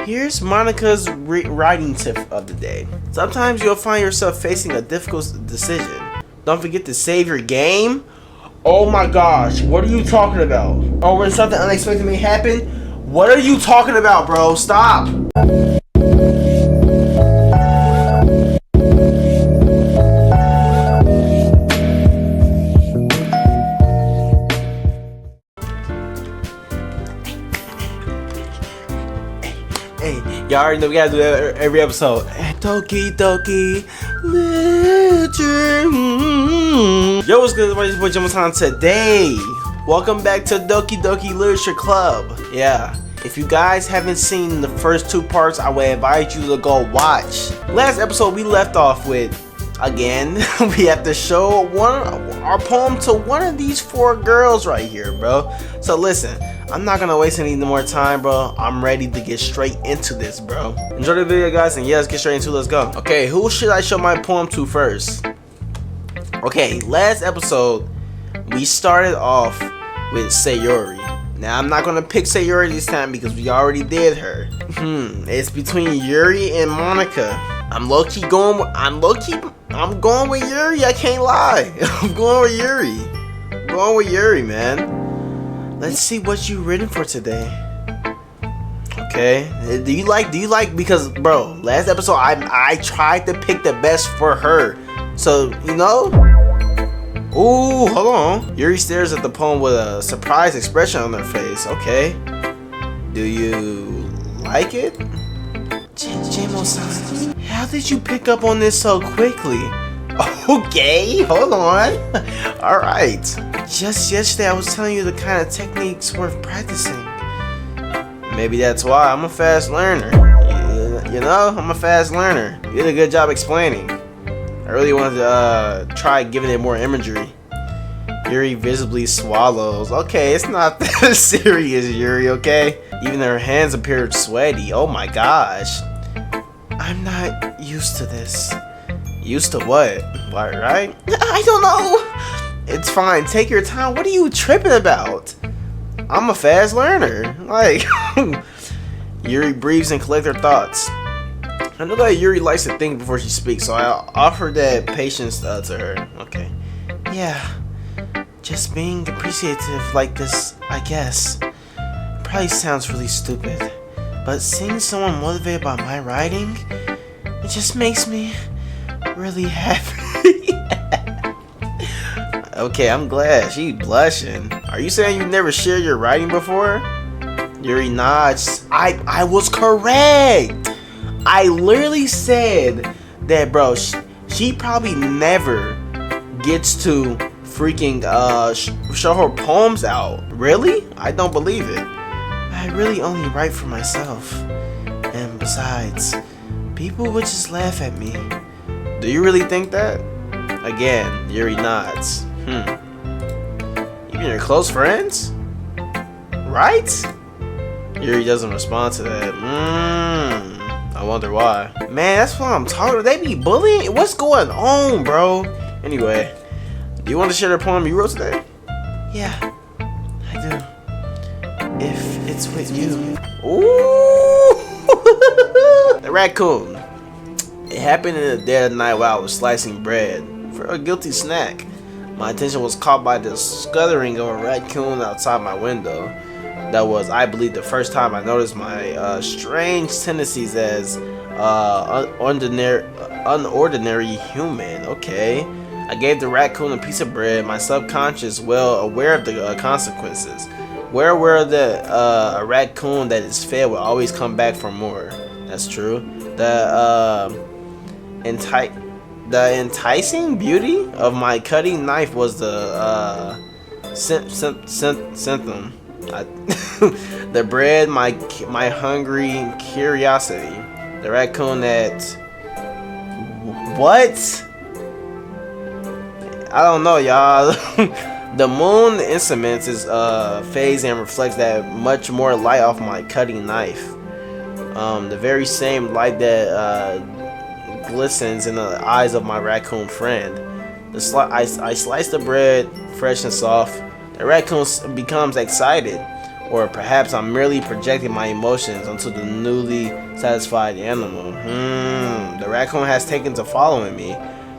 Here's Monica's writing tip of the day. Sometimes you'll find yourself facing a difficult decision. Don't forget to save your game. Oh my gosh, what are you talking about? Oh, when something unexpected may happen? What are you talking about, bro? Stop! Hey, y'all already know we gotta do that every episode. Doki Doki Literature. Yo, what's good? It's your boy Jumbo today. Welcome back to Doki Doki Literature Club. Yeah, if you guys haven't seen the first two parts, I would invite you to go watch. Last episode we left off with, again, we have to show our poem to one of these four girls right here, bro. So listen, I'm not gonna waste any more time, bro. I'm ready to get straight into this, bro. Enjoy the video, guys, and yeah, let's get straight into it. Let's go. Okay, who should I show my poem to first? Okay, last episode we started off with Sayori. Now I'm not gonna pick Sayori this time because we already did her. It's between Yuri and Monica. I'm going with Yuri. I can't lie. I'm going with Yuri. I'm going with Yuri, man. Let's see what you written for today. Okay. Do you like because bro, last episode I tried to pick the best for her. So, you know? Ooh, hold on. Yuri stares at the poem with a surprised expression on her face. Okay. Do you like it? Jamo-san, how did you pick up on this so quickly? Okay, hold on. Alright. Just yesterday I was telling you the kind of techniques worth practicing. Maybe that's why I'm a fast learner. You know, I'm a fast learner. You did a good job explaining. I really wanted to try giving it more imagery. Yuri visibly swallows. Okay, it's not that serious, Yuri, okay? Even her hands appeared sweaty. Oh my gosh. I'm not used to this. Used to what? Why, right? I don't know. It's fine. Take your time. What are you tripping about? I'm a fast learner. Like, Yuri breathes and collects her thoughts. I know that Yuri likes to think before she speaks, so I offer that patience to her. Okay. Yeah. Just being appreciative like this, I guess. Probably sounds really stupid, but seeing someone motivated by my writing, it just makes me really happy. Okay, I'm glad. She blushing. Are you saying you never shared your writing before? Yuri nods. I was correct. I literally said that, bro. She probably never gets to freaking show her poems out. Really? I don't believe it. I really only write for myself. And besides, people would just laugh at me. Do you really think that? Again, Yuri nods. Even your close friends? Right? Yuri doesn't respond to that. I wonder why. Man, that's what I'm talking about. They be bullying? What's going on, bro? Anyway, do you want to share the poem you wrote today? Yeah, I do. If it's with you. Ooh! The raccoon. It happened in the dead of night while I was slicing bread for a guilty snack. My attention was caught by the scuttering of a raccoon outside my window. That was, I believe, the first time I noticed my strange tendencies as unordinary human. Okay. I gave the raccoon a piece of bread, my subconscious well aware of the consequences. Well aware that a raccoon that is fed will always come back for more. That's true. The enticing beauty of my cutting knife was the symptom. The bread, my hungry curiosity. The raccoon that... What? I don't know, y'all. The moon instruments is phase and reflects that much more light off my cutting knife. The very same light that glistens in the eyes of my raccoon friend. I slice the bread, fresh and soft. The raccoon becomes excited. Or perhaps I'm merely projecting my emotions onto the newly satisfied animal. The raccoon has taken to following me.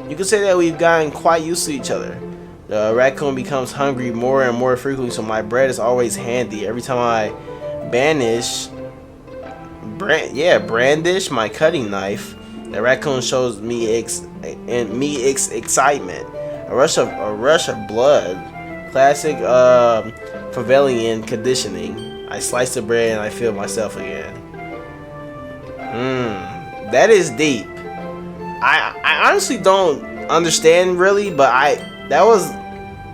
You could say that we've gotten quite used to each other. The raccoon becomes hungry more and more frequently, so my bread is always handy. Every time I brandish my cutting knife, the raccoon shows me excitement. A rush of blood. Classic Favelian conditioning. I slice the bread and I feel myself again. That is deep. I honestly don't understand really, but that was,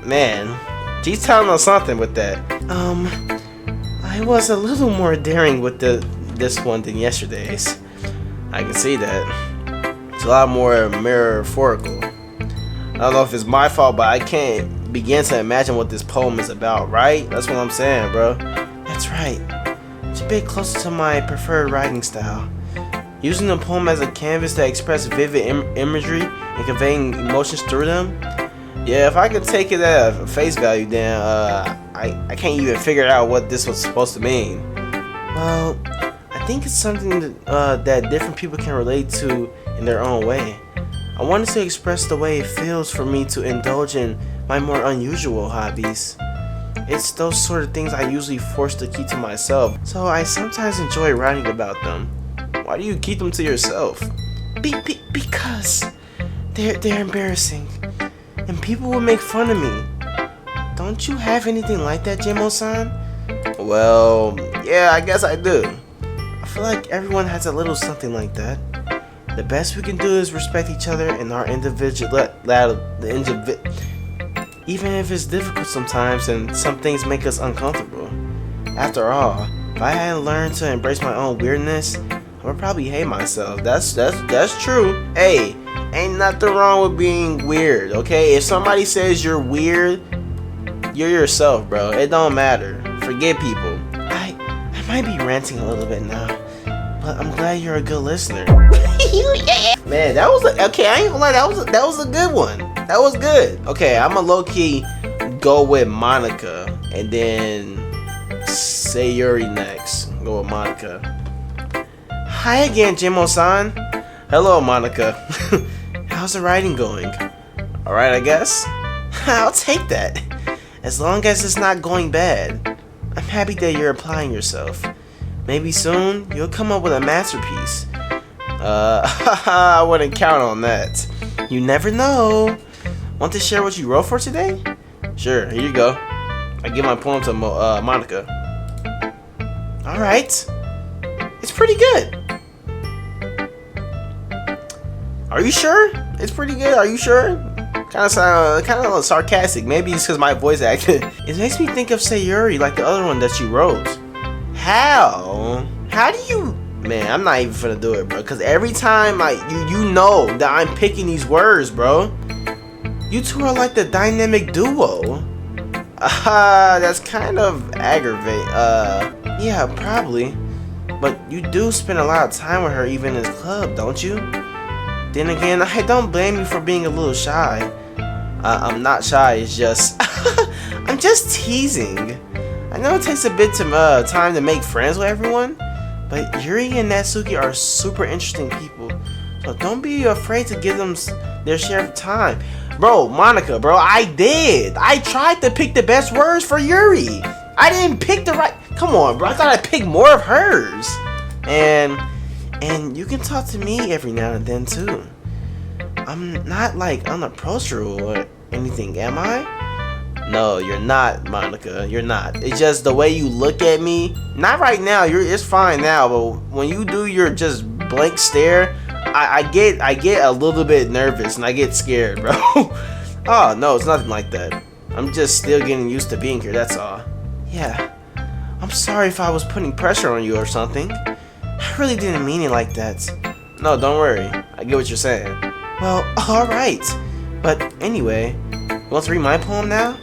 man, she's telling us something with that. I was a little more daring with this one than yesterday's. I can see that. It's a lot more metaphorical. I don't know if it's my fault, but I can't begin to imagine what this poem is about, right? That's what I'm saying, bro. That's right. It's a bit closer to my preferred writing style. Using the poem as a canvas to express vivid imagery and conveying emotions through them. Yeah, if I could take it at face value, then I can't even figure out what this was supposed to mean. Well, I think it's something that different people can relate to in their own way. I wanted to express the way it feels for me to indulge in my more unusual hobbies. It's those sort of things I usually force to keep to myself, so I sometimes enjoy writing about them. Why do you keep them to yourself? Because they're embarrassing, and people will make fun of me. Don't you have anything like that, Jimo-san? Well, yeah, I guess I do. I feel like everyone has a little something like that. The best we can do is respect each other and our even if it's difficult sometimes and some things make us uncomfortable. After all, if I hadn't learned to embrace my own weirdness, I would probably hate myself. That's true. Hey, ain't nothing wrong with being weird, okay? If somebody says you're weird, you're yourself, bro. It don't matter. Forget people. I might be ranting a little bit now, but I'm glad you're a good listener. Man, that was okay. I ain't gonna lie, that was a good one. That was good. Okay, I'm a low key go with Monica and then Sayuri next. Go with Monica. Hi again, Jimo-san. Hello, Monica. How's the writing going? All right, I guess. I'll take that. As long as it's not going bad. I'm happy that you're applying yourself. Maybe soon you'll come up with a masterpiece. I wouldn't count on that. You never know. Want to share what you wrote for today? Sure, here you go. I give my poem to Monica. Alright. It's pretty good. Are you sure? It's pretty good, are you sure? Kind of sarcastic. Maybe it's because my voice acting. It makes me think of Sayuri, like the other one that you wrote. How do you... Man, I'm not even finna do it, bro. Because every time you know that I'm picking these words, bro. You two are like the dynamic duo. That's kind of aggravating. Yeah, probably. But you do spend a lot of time with her even in this club, don't you? Then again, I don't blame you for being a little shy. I'm not shy, it's just... I'm just teasing. I know it takes a bit of time to make friends with everyone, but Yuri and Natsuki are super interesting people. So don't be afraid to give them their share of time. Bro, Monica, bro, I did. I tried to pick the best words for Yuri. I didn't pick the right... Come on, bro. I thought I picked more of hers. And you can talk to me every now and then, too. I'm not, like, unapproachable or anything, am I? No, you're not, Monica. You're not. It's just the way you look at me. Not right now. It's fine now, but when you do your just blank stare, I get a little bit nervous and I get scared, bro. Oh, no, it's nothing like that. I'm just still getting used to being here, that's all. Yeah. I'm sorry if I was putting pressure on you or something. I really didn't mean it like that. No, don't worry. I get what you're saying. Well, alright. But anyway, you want to read my poem now?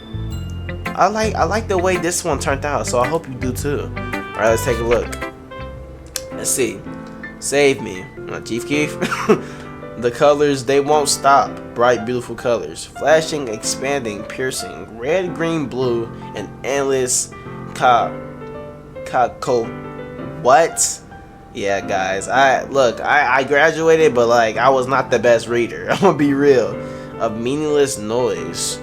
I like the way this one turned out, so I hope you do too. Alright, let's take a look. Let's see. Save me. Chief Keef. The colors, they won't stop. Bright, beautiful colors. Flashing, expanding, piercing. Red, green, blue, and endless What? Yeah, guys. I graduated, but like I was not the best reader. I'm gonna be real. A meaningless noise.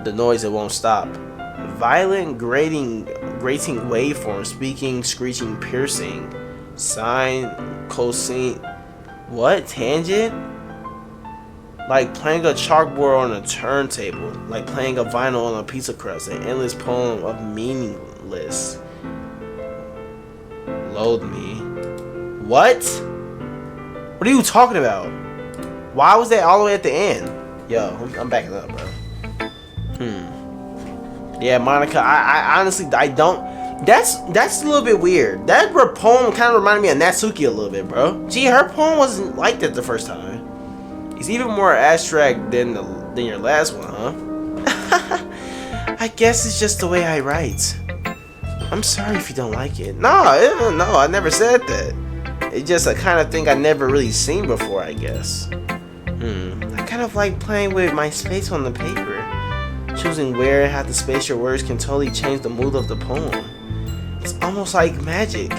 The noise that won't stop. Violent grating waveform. Speaking, screeching, piercing. Sine, cosine. What? Tangent? Like playing a chalkboard on a turntable. Like playing a vinyl on a pizza crust. An endless poem of meaningless. Load me. What? What are you talking about? Why was that all the way at the end? Yo, I'm backing up, bro. Yeah, Monica, I honestly, I don't. That's a little bit weird. That poem kind of reminded me of Natsuki a little bit, bro. Gee, her poem wasn't like that the first time. It's even more abstract than your last one, huh? I guess it's just the way I write. I'm sorry if you don't like it. No, I never said that. It's just a kind of thing I never really seen before, I guess. I kind of like playing with my space on the paper. Choosing where and how to space your words can totally change the mood of the poem. It's almost like magic.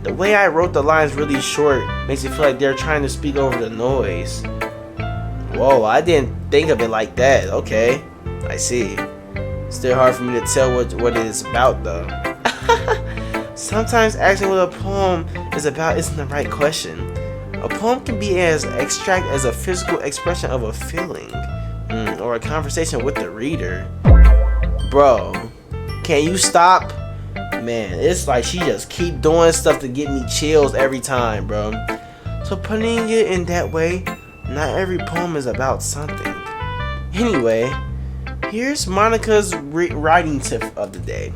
The way I wrote the lines really short makes it feel like they're trying to speak over the noise. Whoa, I didn't think of it like that. Okay, I see. Still hard for me to tell what it is about though. Sometimes asking what a poem is about isn't the right question. A poem can be as abstract as a physical expression of a feeling, or a conversation with the reader. Bro, can you stop? Man, it's like she just keep doing stuff to get me chills every time, bro. So putting it in that way, not every poem is about something. Anyway, here's Monica's writing tip of the day.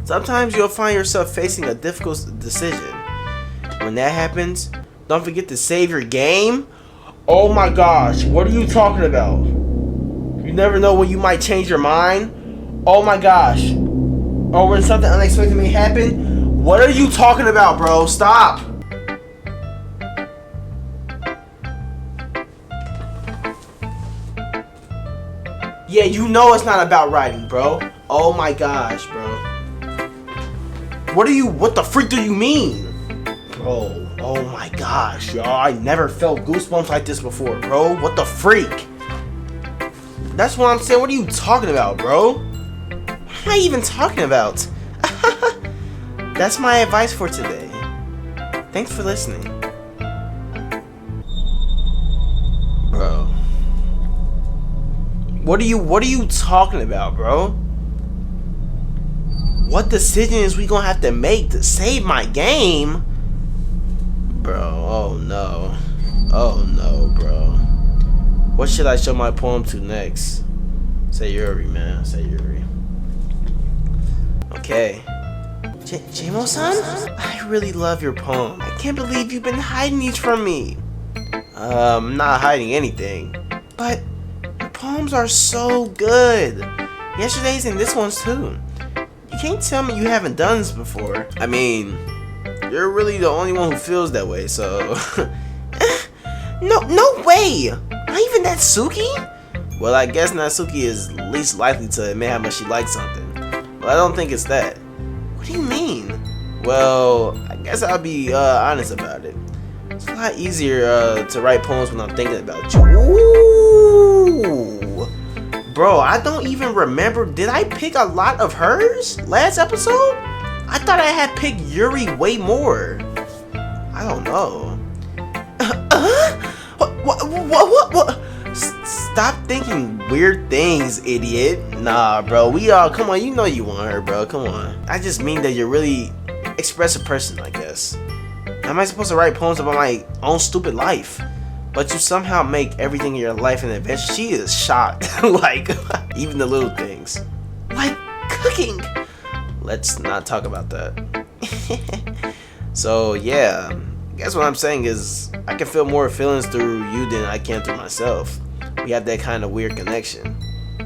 Sometimes you'll find yourself facing a difficult decision. When that happens, don't forget to save your game. Oh my gosh, what are you talking about? You never know when you might change your mind. Oh my gosh. Or when something unexpected may happen. What are you talking about, bro? Stop. Yeah, you know it's not about writing, bro. Oh my gosh, bro. What the freak do you mean? Bro, oh my gosh, y'all. I never felt goosebumps like this before, bro. What the freak? That's what I'm saying. What are you talking about, bro? What am I even talking about? That's my advice for today. Thanks for listening. Bro. What are you talking about, bro? What decisions we gonna have to make to save my game? Bro, oh no. Oh no, bro. What should I show my poem to next? Sayuri, man. Sayuri. Okay. Jamo-san? I really love your poem. I can't believe you've been hiding these from me. I'm not hiding anything. But your poems are so good. Yesterday's and this one's too. You can't tell me you haven't done this before. I mean, you're really the only one who feels that way, so... No way! Not even Natsuki? Well, I guess Natsuki is least likely to admit how much she likes something. But I don't think it's that. What do you mean? Well, I guess I'll be honest about it. It's a lot easier to write poems when I'm thinking about you. Ooh! Bro, I don't even remember. Did I pick a lot of hers last episode? I thought I had picked Yuri way more. I don't know. What? Stop thinking weird things, idiot. Nah, bro. Come on. You know you want her, bro. Come on. I just mean that you're really expressive person, I guess. How am I supposed to write poems about my own stupid life? But you somehow make everything in your life an adventure. She is shocked. Like, even the little things. Like cooking. Let's not talk about that. So, yeah. I guess what I'm saying is, I can feel more feelings through you than I can through myself. We have that kind of weird connection.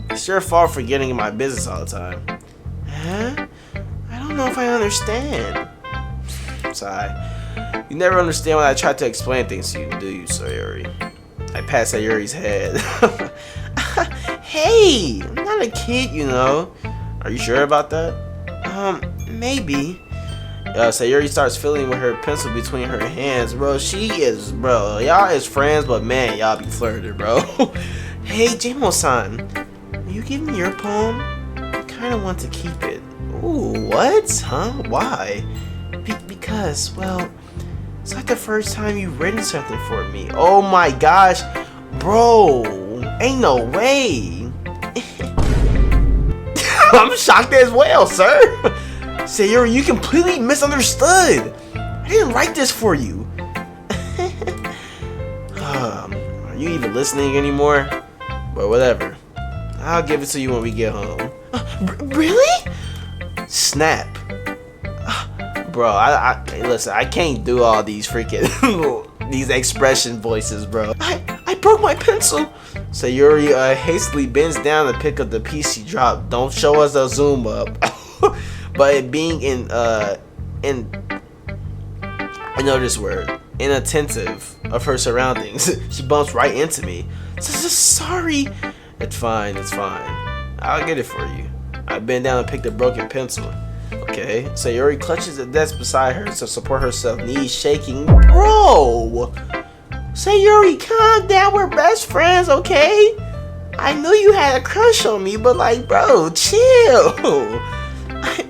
It's your fault for getting in my business all the time. Huh? I don't know if I understand. Sigh. You never understand when I try to explain things to you, do you, Sayuri? I pass Sayuri's head. Hey! I'm not a kid, you know. Are you sure about that? Maybe. Sayuri starts fiddling with her pencil between her hands. Bro, bro, y'all is friends, but man, y'all be flirting, bro. Hey, Jamo-san, will you give me your poem? I kind of want to keep it. Ooh, what? Huh? Why? Because, well, it's like the first time you've written something for me. Oh my gosh, bro, ain't no way. I'm shocked as well, sir. Sayuri, you completely misunderstood. I didn't write this for you. Are you even listening anymore? But whatever. I'll give it to you when we get home. Really? Snap. Bro, listen, I can't do all these freaking these expression voices, bro. I broke my pencil. Sayuri hastily bends down to pick up the piece she dropped. Don't show us a zoom up. But it being I know this word, inattentive of her surroundings, she bumps right into me. Sorry. It's fine. I'll get it for you. I bend down and pick the broken pencil. Okay, Sayuri clutches the desk beside her to support herself, knees shaking. Bro! Sayuri, calm down, we're best friends, okay? I knew you had a crush on me, but like, bro, chill.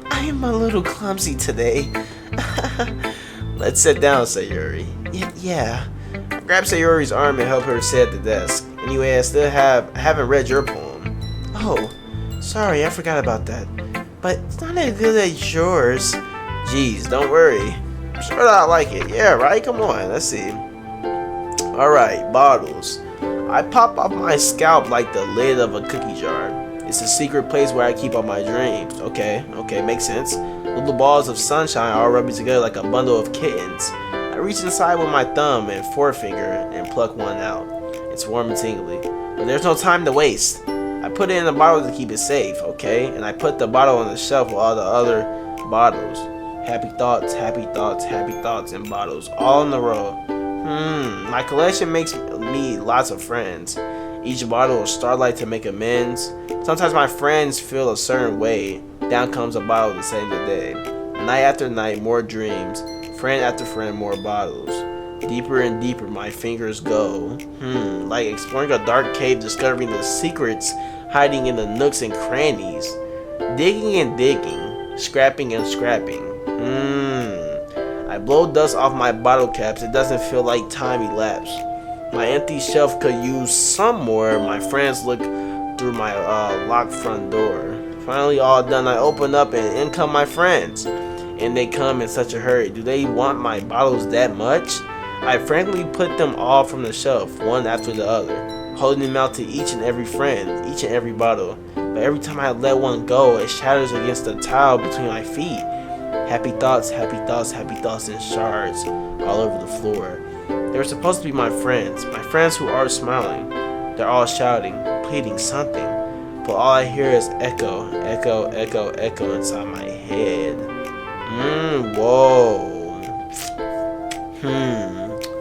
I am a little clumsy today. Let's sit down, Sayuri. Yeah. Grab Sayuri's arm and help her sit at the desk. Anyway, I still haven't read your poem. Oh, sorry, I forgot about that. But it's not as good as yours. Jeez, don't worry. I'm sure I like it. Yeah, right? Come on, let's see. Alright, bottles. I pop off my scalp like the lid of a cookie jar. It's a secret place where I keep all my dreams. Okay, makes sense. Little balls of sunshine all rubbing together like a bundle of kittens. I reach inside with my thumb and forefinger and pluck one out. It's warm and tingly, but there's no time to waste. I put it in a bottle to keep it safe, okay? And I put the bottle on the shelf with all the other bottles. Happy thoughts, and bottles, all in a row. My collection makes me lots of friends. Each bottle is starlight to make amends. Sometimes my friends feel a certain way. Down comes a bottle to save the day. Night after night, more dreams. Friend after friend, more bottles. Deeper and deeper my fingers go. Like exploring a dark cave, discovering the secrets hiding in the nooks and crannies. Digging and digging, scrapping and scrapping. I blow dust off my bottle caps. It doesn't feel like time elapsed. My empty shelf could use some more. My friends look through my locked front door. Finally all done, I open up and in come my friends. And they come in such a hurry. Do they want my bottles that much? I frankly put them all from the shelf, one after the other, holding them out to each and every friend, each and every bottle. But every time I let one go, it shatters against the tile between my feet. Happy thoughts in shards all over the floor. They were supposed to be my friends who are smiling. They're all shouting, pleading something. But all I hear is echo inside my head. Whoa.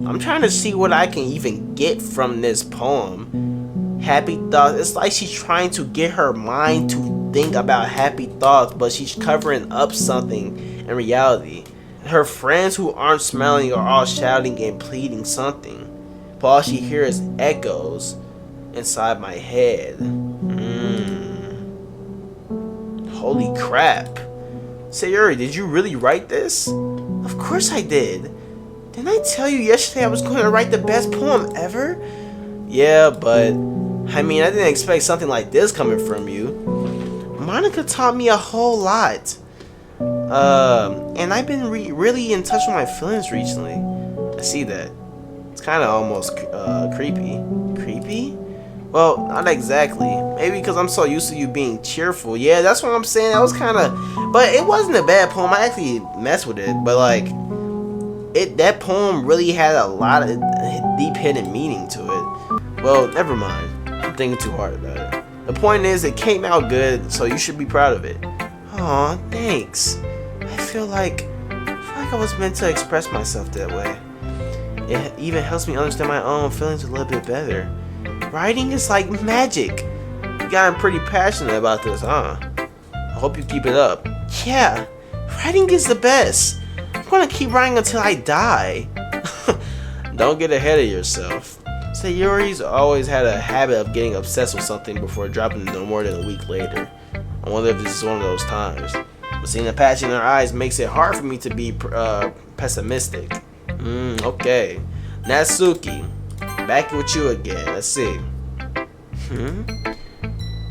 I'm trying to see what I can even get from this poem. Happy thoughts. It's like she's trying to get her mind to think about happy thoughts, but she's covering up something in reality. Her friends who aren't smiling are all shouting and pleading something, but all she hears is echoes inside my head. Holy crap. Sayuri, did you really write this? Of course I did. Didn't I tell you yesterday I was going to write the best poem ever? Yeah, but I mean, I didn't expect something like this coming from you. Monica taught me a whole lot. And I've been really in touch with my feelings recently. I see that. It's kind of almost creepy. Creepy? Well, not exactly. Maybe because I'm so used to you being cheerful. Yeah, that's what I'm saying. That was kind of... But it wasn't a bad poem. I actually messed with it. But, like... That poem really had a lot of deep hidden meaning to it. Well, never mind. I'm thinking too hard about it. The point is, it came out good, so you should be proud of it. Aw, thanks. I feel like I was meant to express myself that way. It even helps me understand my own feelings a little bit better. Writing is like magic. You gotten pretty passionate about this, huh? I hope you keep it up. Yeah, writing is the best. gonna keep writing until I die. Don't get ahead of yourself. Sayori's always had a habit of getting obsessed with something before dropping it no more than a week later. I wonder if this is one of those times. But seeing the passion in her eyes makes it hard for me to be pessimistic. Okay. Natsuki, back with you again. Let's see.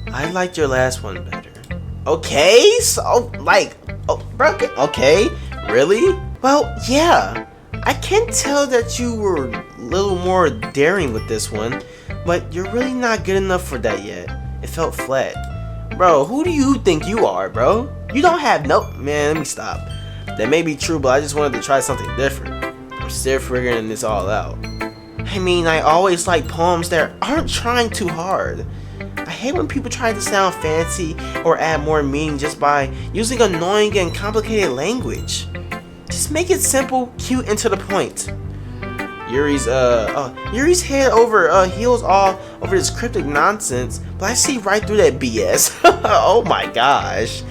I liked your last one better. Okay, so bro, okay, really? Well, yeah. I can tell that you were a little more daring with this one, but you're really not good enough for that yet. It felt flat. Bro, who do you think you are, bro? You don't have no... Man, let me stop. That may be true, but I just wanted to try something different. I'm still figuring this all out. I mean, I always like poems that aren't trying too hard. I hate when people try to sound fancy or add more meaning just by using annoying and complicated language. Just make it simple, cute, and to the point. Yuri's head over heels all over this cryptic nonsense, but I see right through that BS. Oh my gosh.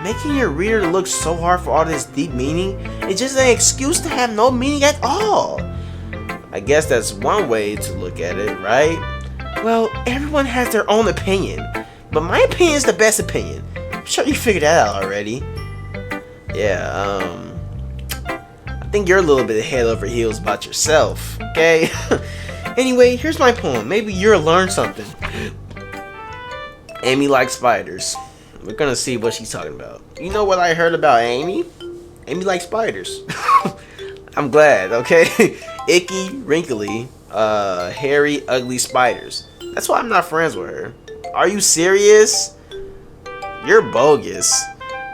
Making your reader look so hard for all this deep meaning is just an excuse to have no meaning at all. I guess that's one way to look at it, right? Well, everyone has their own opinion, but my opinion is the best opinion. I'm sure you figured that out already. Yeah, I think you're a little bit head over heels about yourself, okay? Anyway, here's my poem. Maybe you'll learn something. Amy likes spiders. We're gonna see what she's talking about. You know what I heard about Amy? Amy likes spiders. I'm glad, okay? Icky, wrinkly, hairy, ugly spiders. That's why I'm not friends with her. Are you serious? You're bogus.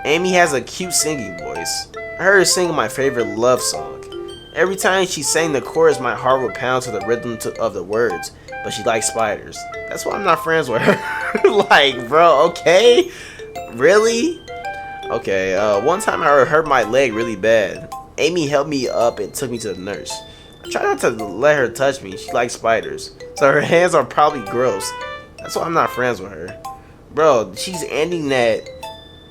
Amy has a cute singing voice. I heard her singing my favorite love song. Every time she sang the chorus, my heart would pound to the rhythm of the words. But she likes spiders. That's why I'm not friends with her. Like, bro, okay? Really? Okay, one time I hurt my leg really bad. Amy helped me up and took me to the nurse. I try not to let her touch me. She likes spiders. So her hands are probably gross. That's why I'm not friends with her. Bro, she's ending that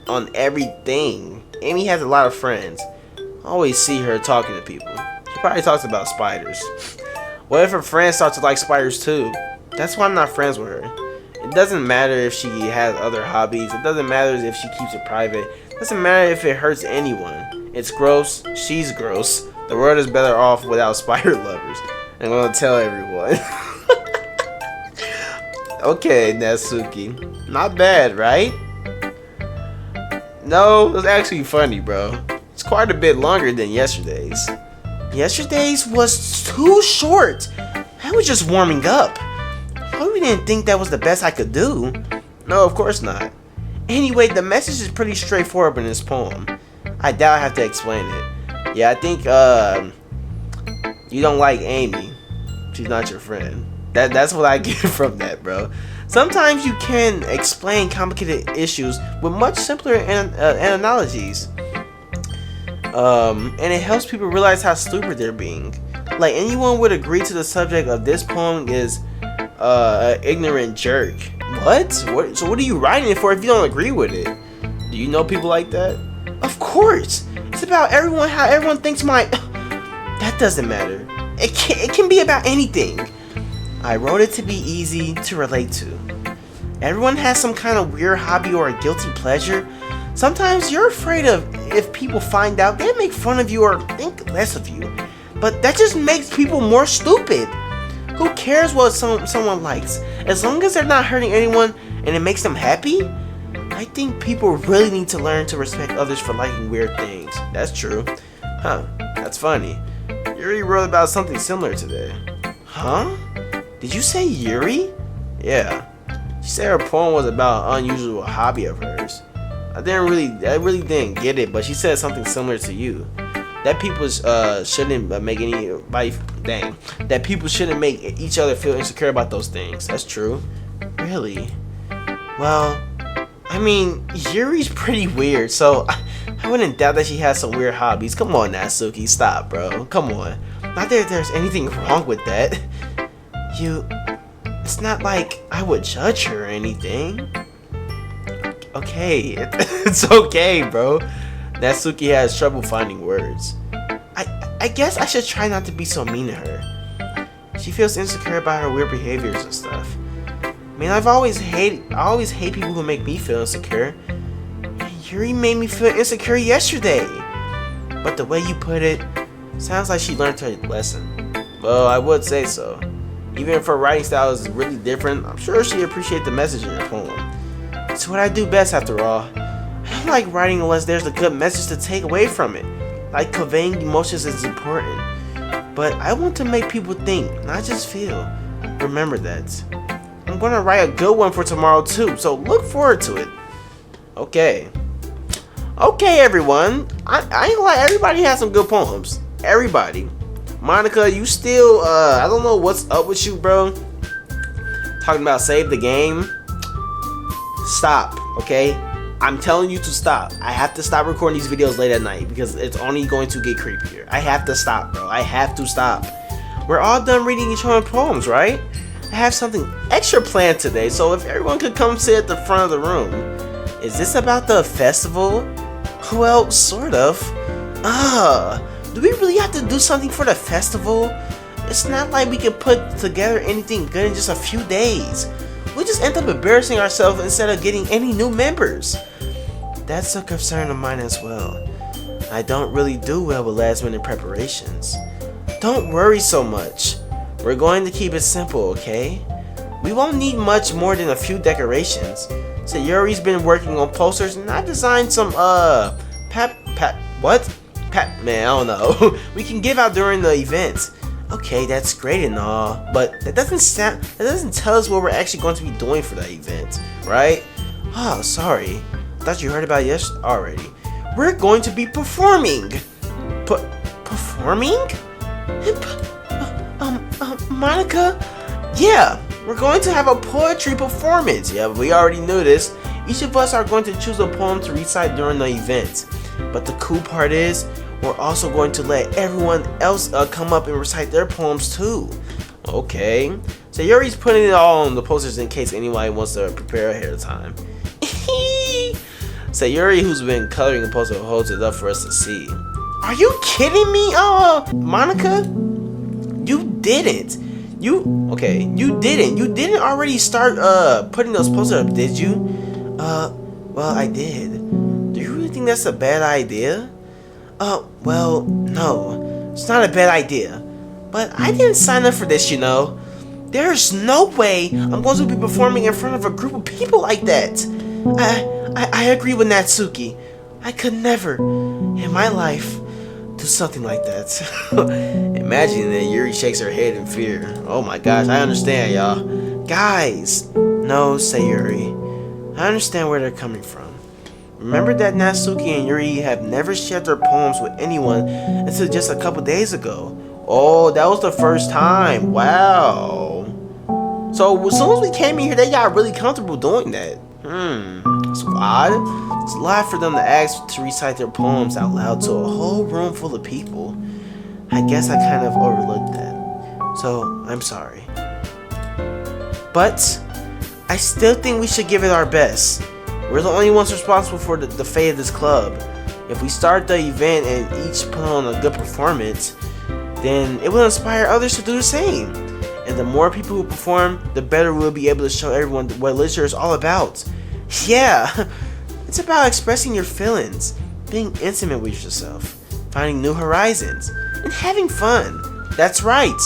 on everything. Amy has a lot of friends. I always see her talking to people. She probably talks about spiders. What if her friends start to like spiders too? That's why I'm not friends with her. It doesn't matter if she has other hobbies. It doesn't matter if she keeps it private. It doesn't matter if it hurts anyone. It's gross. She's gross. The world is better off without spider lovers. I'm gonna tell everyone. Okay, Natsuki. Not bad, right? No, it was actually funny, bro. It's quite a bit longer than yesterday's. Yesterday's was too short. I was just warming up. I really didn't think that was the best I could do. No, of course not. Anyway, the message is pretty straightforward in this poem. I doubt I have to explain it. Yeah, I think you don't like Amy. She's not your friend. That's what I get from that, bro. Sometimes you can explain complicated issues with much simpler analogies. And it helps people realize how stupid they're being. Like, anyone would agree to the subject of this poem is an ignorant jerk. What? So what are you writing it for if you don't agree with it? Do you know people like that? Of course. It's about everyone, how everyone thinks my... That doesn't matter. It can be about anything. I wrote it to be easy to relate to. Everyone has some kind of weird hobby or a guilty pleasure. Sometimes you're afraid of if people find out, they make fun of you or think less of you. But that just makes people more stupid. Who cares what someone likes? As long as they're not hurting anyone and it makes them happy, I think people really need to learn to respect others for liking weird things. That's true. Huh, that's funny. Yuri wrote about something similar today. Huh? Did you say Yuri? Yeah. She said her poem was about an unusual hobby of hers. I really didn't get it, but she said something similar to you. That people shouldn't make that people shouldn't make each other feel insecure about those things. That's true. Really? Well, I mean, Yuri's pretty weird, so I wouldn't doubt that she has some weird hobbies. Come on, Natsuki, stop, bro. Come on. Not that there's anything wrong with that. It's not like I would judge her or anything. Okay, it's okay, bro. Natsuki has trouble finding words. I guess I should try not to be so mean to her. She feels insecure about her weird behaviors and stuff. I mean, I always hate people who make me feel insecure. Yuri made me feel insecure yesterday. But the way you put it, sounds like she learned her lesson. Well, I would say so. Even if her writing style is really different, I'm sure she'd appreciate the message in her poem. It's what I do best after all. I don't like writing unless there's a good message to take away from it. Like conveying emotions is important. But I want to make people think, not just feel. Remember that. I'm gonna write a good one for tomorrow too, so look forward to it. Okay. Okay, everyone. I ain't gonna lie, everybody has some good poems. Everybody. Monica, you still, I don't know what's up with you, bro. Talking about save the game. Stop, okay? I'm telling you to stop. I have to stop recording these videos late at night because it's only going to get creepier. I have to stop, bro. I have to stop. We're all done reading each other's poems, right? I have something extra planned today, so if everyone could come sit at the front of the room. Is this about the festival? Well, sort of. Do we really have to do something for the festival? It's not like we can put together anything good in just a few days. We just end up embarrassing ourselves instead of getting any new members. That's a concern of mine as well. I don't really do well with last minute preparations. Don't worry so much. We're going to keep it simple, okay? We won't need much more than a few decorations. Sayuri's been working on posters and I designed some man, I don't know. We can give out during the event. Okay, that's great and all, but that doesn't tell us what we're actually going to be doing for that event, right? Oh, sorry. I thought you heard about it already. We're going to be performing. Performing? Monica? Yeah, we're going to have a poetry performance. Yeah, we already knew this. Each of us are going to choose a poem to recite during the event. But the cool part is, we're also going to let everyone else come up and recite their poems too. Okay. So Yuri's putting it all on the posters in case anybody wants to prepare ahead of time. Sayuri, who's been coloring the poster, holds it up for us to see. Are you kidding me? Monica? You didn't. You didn't. You didn't already start putting those posters up, did you? Well, I did. Do you really think that's a bad idea? Well, no. It's not a bad idea. But I didn't sign up for this, you know. There's no way I'm going to be performing in front of a group of people like that. I agree with Natsuki. I could never, in my life, do something like that. Imagine that Yuri shakes her head in fear. Oh my gosh, I understand, y'all. Guys, no, Sayuri. I understand where they're coming from. Remember that Natsuki and Yuri have never shared their poems with anyone until just a couple days ago. Oh, that was the first time. Wow. So as soon as we came in here, they got really comfortable doing that. It's odd. It's odd for them to ask to recite their poems out loud to a whole room full of people. I guess I kind of overlooked that. So, I'm sorry. But I still think we should give it our best. We're the only ones responsible for the fate of this club. If we start the event and each put on a good performance, then it will inspire others to do the same. And the more people who perform, the better we'll be able to show everyone what literature is all about. Yeah, it's about expressing your feelings, being intimate with yourself, finding new horizons, and having fun. That's right.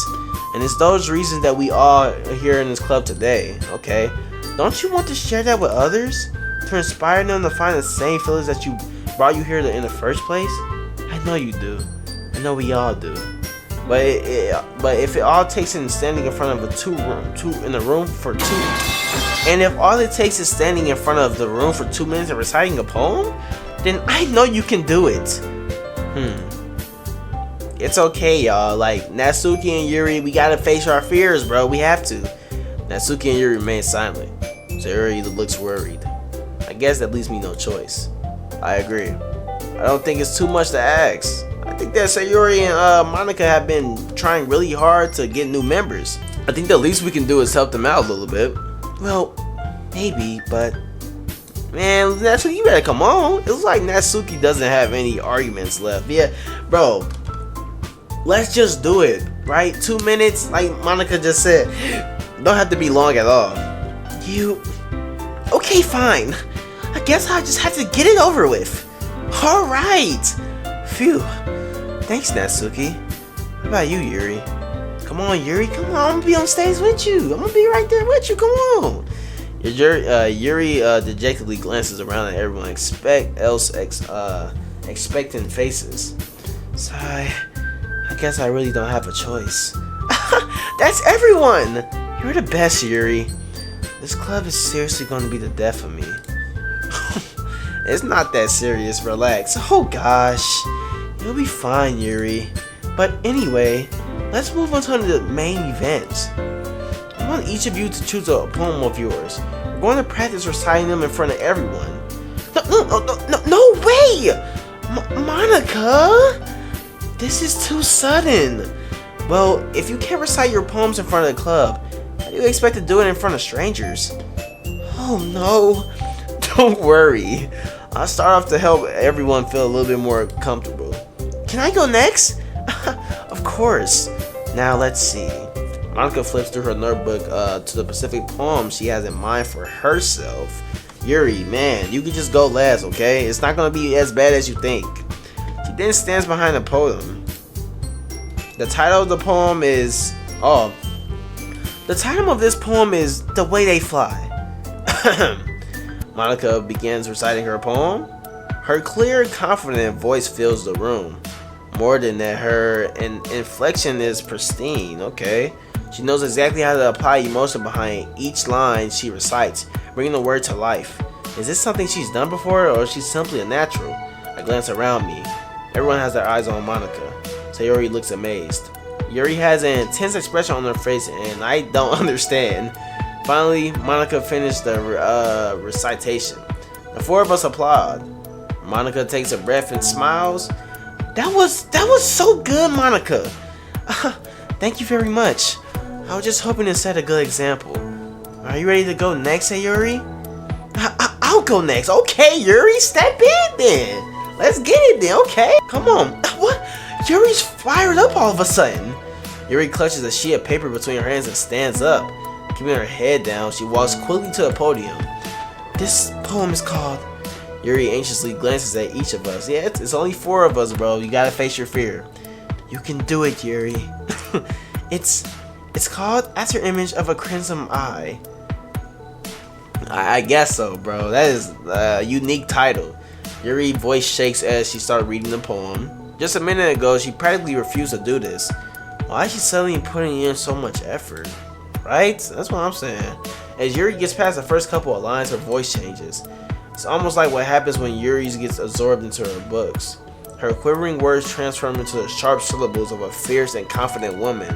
And it's those reasons that we all are here in this club today, okay? Don't you want to share that with others? To inspire them to find the same feelings that brought you here in the first place? I know you do. I know we all do. But if it all takes in standing in front of and if all it takes is standing in front of the room for 2 minutes and reciting a poem, then I know you can do it. It's okay, y'all. Like Natsuki and Yuri, we gotta face our fears, bro. We have to. Natsuki and Yuri remain silent. So Yuri looks worried. I guess that leaves me no choice. I agree. I don't think it's too much to ask. I think that Sayuri and Monica have been trying really hard to get new members. I think the least we can do is help them out a little bit. Well, maybe, but man, Natsuki, you better come on. It looks like Natsuki doesn't have any arguments left. Yeah, bro. let's just do it, right? 2 minutes, like Monica just said. Don't have to be long at all. Okay, fine. I guess I just have to get it over with. Alright. Phew. Thanks, Natsuki. How about you, Yuri? Come on, Yuri. Come on, I'm gonna be on stage with you. I'm gonna be right there with you. Come on. Yuri dejectedly glances around at everyone, expectant faces. So I guess I really don't have a choice. That's everyone. You're the best, Yuri. This club is seriously going to be the death of me. It's not that serious. Relax. Oh gosh, you'll be fine, Yuri. But anyway, let's move on to the main event. I want each of you to choose a poem of yours. We're going to practice reciting them in front of everyone. No way! Monica! This is too sudden. Well, if you can't recite your poems in front of the club, how do you expect to do it in front of strangers? Oh no. Don't worry. I'll start off to help everyone feel a little bit more comfortable. Can I go next? Of course. Now let's see. Monica flips through her notebook to the specific poem she has in mind for herself. Yuri, man, you can just go last, okay? It's not gonna be as bad as you think. She then stands behind the podium. The title of the poem is... the title of this poem is The Way They Fly. Monica begins reciting her poem. Her clear, confident voice fills the room. More than that, her inflection is pristine, okay? She knows exactly how to apply emotion behind each line she recites, bringing the word to life. Is this something she's done before, or is she simply a natural? I glance around me. Everyone has their eyes on Monica. Sayori looks amazed. Yuri has an intense expression on her face, and I don't understand. Finally, Monica finished the recitation. The four of us applaud. Monica takes a breath and smiles. That was so good, Monica. Thank you very much. I was just hoping to set a good example. Are you ready to go next, Sayori? I'll go next. Okay, Yuri, step in then. Let's get it then, okay? Come on. What? Yuri's fired up all of a sudden. Yuri clutches a sheet of paper between her hands and stands up. Keeping her head down, she walks quickly to the podium. This poem is called... Yuri anxiously glances at each of us. Yeah, it's only 4 of us, bro. You gotta face your fear. You can do it, Yuri. It's called After Image of a Crimson Eye. I guess so, bro. That is a unique title. Yuri's voice shakes as she started reading the poem. Just a minute ago, she practically refused to do this. Why is she suddenly putting in so much effort? Right? That's what I'm saying. As Yuri gets past the first couple of lines, her voice changes. It's almost like what happens when Yuri gets absorbed into her books. Her quivering words transform into the sharp syllables of a fierce and confident woman.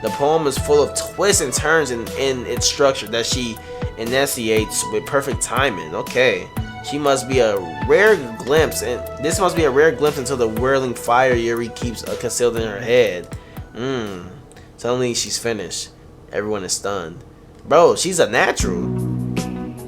The poem is full of twists and turns in its structure that she enunciates with perfect timing. Okay. She must be a rare glimpse, and this must be a rare glimpse into the whirling fire Yuri keeps concealed in her head. Suddenly she's finished. Everyone is stunned. Bro, she's a natural.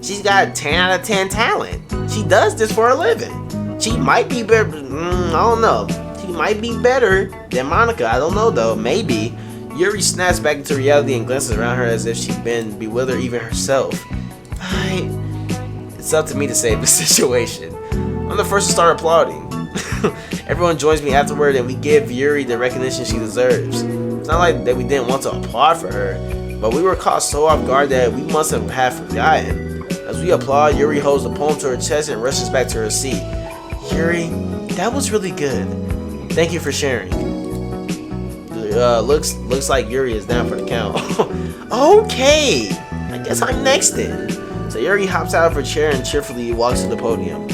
She's got 10 out of 10 talent. She does this for a living. She might be better. I don't know. She might be better than Monica. I don't know though. Maybe. Yuri snaps back into reality and glances around her as if she'd been bewildered even herself. It's up to me to save the situation. I'm the first to start applauding. Everyone joins me afterward and we give Yuri the recognition she deserves. It's not like that we didn't want to applaud for her, but we were caught so off guard that we must have forgotten. As we applaud, Yuri holds the poem to her chest and rushes back to her seat. Yuri, that was really good. Thank you for sharing. Looks like Yuri is down for the count. Okay, I guess I'm next then. So Yuri hops out of her chair and cheerfully walks to the podium.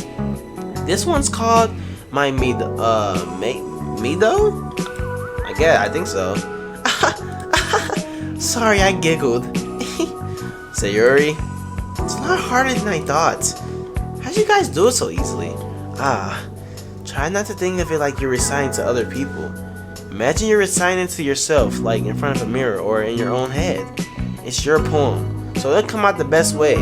This one's called My Mido? I think so. Sorry, I giggled. Sayori, it's a lot harder than I thought. How'd you guys do it so easily? Try not to think of it like you're reciting to other people. Imagine you're reciting to yourself, like in front of a mirror or in your own head. It's your poem, so it'll come out the best way.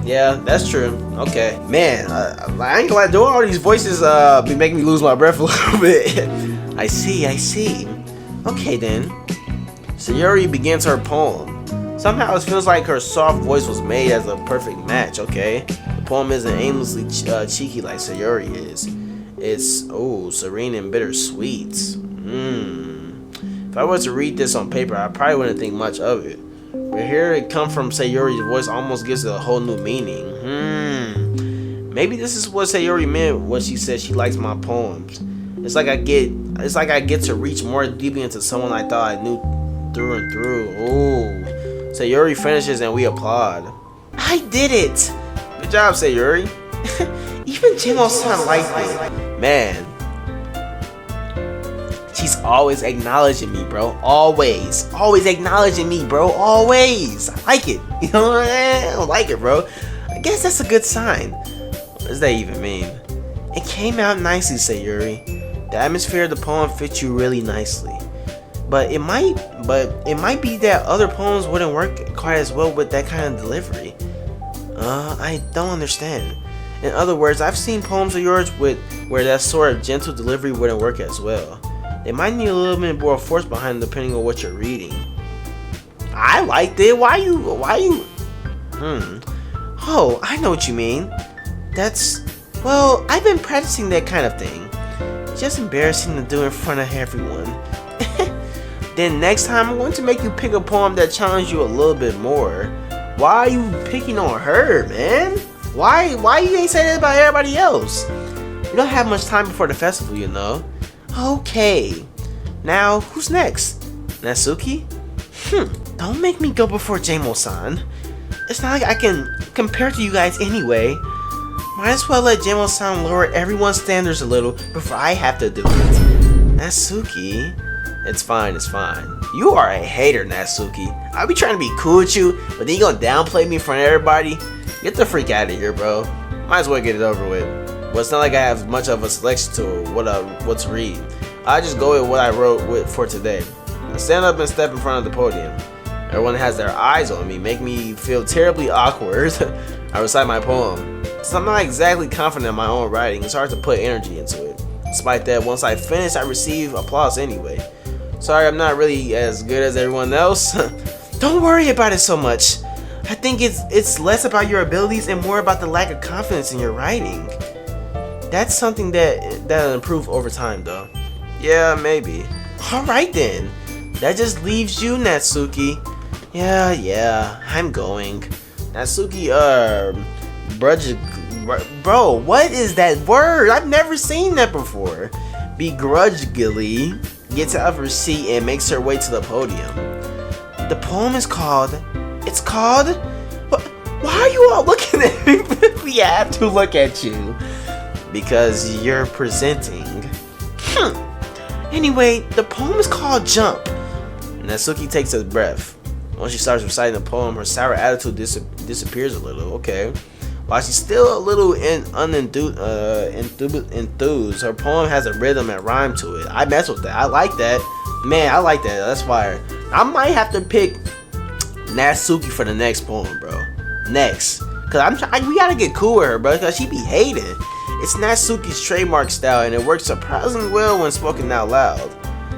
Yeah, that's true. Okay. Man, I ain't gonna lie, doing all these voices be making me lose my breath a little bit. I see. Okay then. Sayori begins her poem. Somehow it feels like her soft voice was made as a perfect match, okay? The poem isn't aimlessly cheeky like Sayori is. It's, serene and bittersweet. If I was to read this on paper, I probably wouldn't think much of it. But here it come from Sayori's voice almost gives it a whole new meaning. Maybe this is what Sayori meant when she said she likes my poems. It's like I get to reach more deeply into someone I thought I knew through and through. Sayori finishes and we applaud. I did it! Good job, Sayori. Even Jimo-san liked it. Man. She's always acknowledging me, bro. Always acknowledging me, bro. Always. I like it. You know what I don't like it, bro. I guess that's a good sign. What does that even mean? It came out nicely, Sayori. The atmosphere of the poem fits you really nicely. But it might be that other poems wouldn't work quite as well with that kind of delivery. I don't understand. In other words, I've seen poems of yours where that sort of gentle delivery wouldn't work as well. They might need a little bit more force behind them depending on what you're reading. I liked it. Why you? Oh, I know what you mean. Well, I've been practicing that kind of thing. It's just embarrassing to do in front of everyone. Then next time I'm going to make you pick a poem that challenges you a little bit more. Why are you picking on her, man? Why you ain't say that about everybody else? You don't have much time before the festival, you know. Okay. Now, who's next? Natsuki? Don't make me go before Jimo-san. It's not like I can compare to you guys anyway. Might as well let Jimo-san lower everyone's standards a little before I have to do it. Natsuki? It's fine. You are a hater, Natsuki. I'll be trying to be cool with you, but then you gonna downplay me in front of everybody? Get the freak out of here, bro. Might as well get it over with. Well, it's not like I have much of a selection to what to read. I just go with what I wrote for today. I stand up and step in front of the podium. Everyone has their eyes on me, make me feel terribly awkward. I recite my poem. Since I'm not exactly confident in my own writing, it's hard to put energy into it. Despite that, once I finish, I receive applause anyway. Sorry, I'm not really as good as everyone else. Don't worry about it so much. I think it's less about your abilities and more about the lack of confidence in your writing. That's something that'll improve over time, though. Yeah, maybe. Alright then. That just leaves you, Natsuki. Yeah, I'm going. Natsuki, bro, what is that word? I've never seen that before. Begrudgingly gets out of her seat and makes her way to the podium. The poem is called... Why are you all looking at me? We have to look at you. Because you're presenting. Anyway, the poem is called Jump. Natsuki takes a breath. Once she starts reciting the poem, her sour attitude disappears a little, okay. While she's still a little enthused, her poem has a rhythm and rhyme to it. I mess with that. I like that. Man, I like that. That's fire. I might have to pick Natsuki for the next poem, bro. Next. Because we gotta get cool with her, bro, because she be hating. It's Natsuki's trademark style, and it works surprisingly well when spoken out loud.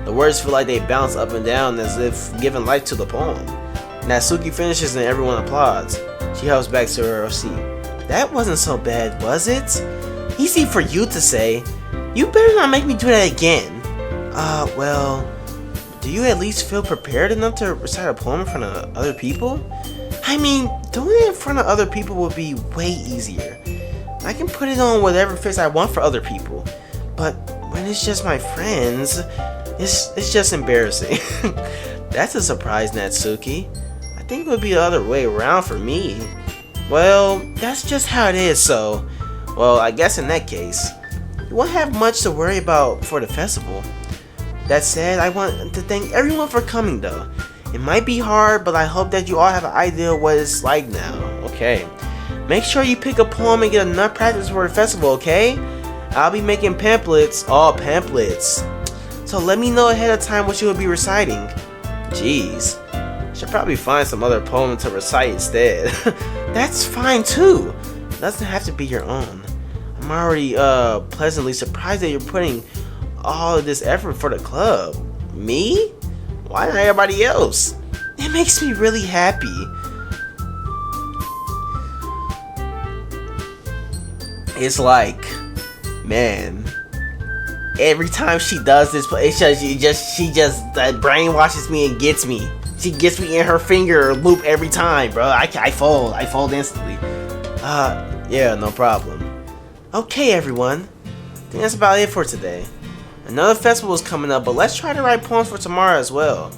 The words feel like they bounce up and down as if giving life to the poem. Natsuki finishes and everyone applauds. She hops back to her seat. That wasn't so bad, was it? Easy for you to say. You better not make me do that again. Well, do you at least feel prepared enough to recite a poem in front of other people? I mean, doing it in front of other people would be way easier. I can put it on whatever face I want for other people. But when it's just my friends, it's just embarrassing. That's a surprise, Natsuki. I think it would be the other way around for me. Well, that's just how it is, so... Well, I guess in that case, you won't have much to worry about for the festival. That said, I want to thank everyone for coming, though. It might be hard, but I hope that you all have an idea of what it's like now. Okay. Make sure you pick a poem and get enough practice for the festival, okay? I'll be making pamphlets. All pamphlets. So let me know ahead of time what you will be reciting. Jeez. Should probably find some other poem to recite instead. That's fine too. Doesn't have to be your own. I'm already pleasantly surprised that you're putting all of this effort for the club. Me? Why not everybody else? It makes me really happy. It's like, man, every time she does this, she just brainwashes me and gets me. She gets me in her finger loop every time, bro. I fold instantly. Yeah, no problem. Okay, everyone. I think that's about it for today. Another festival is coming up, but let's try to write poems for tomorrow as well.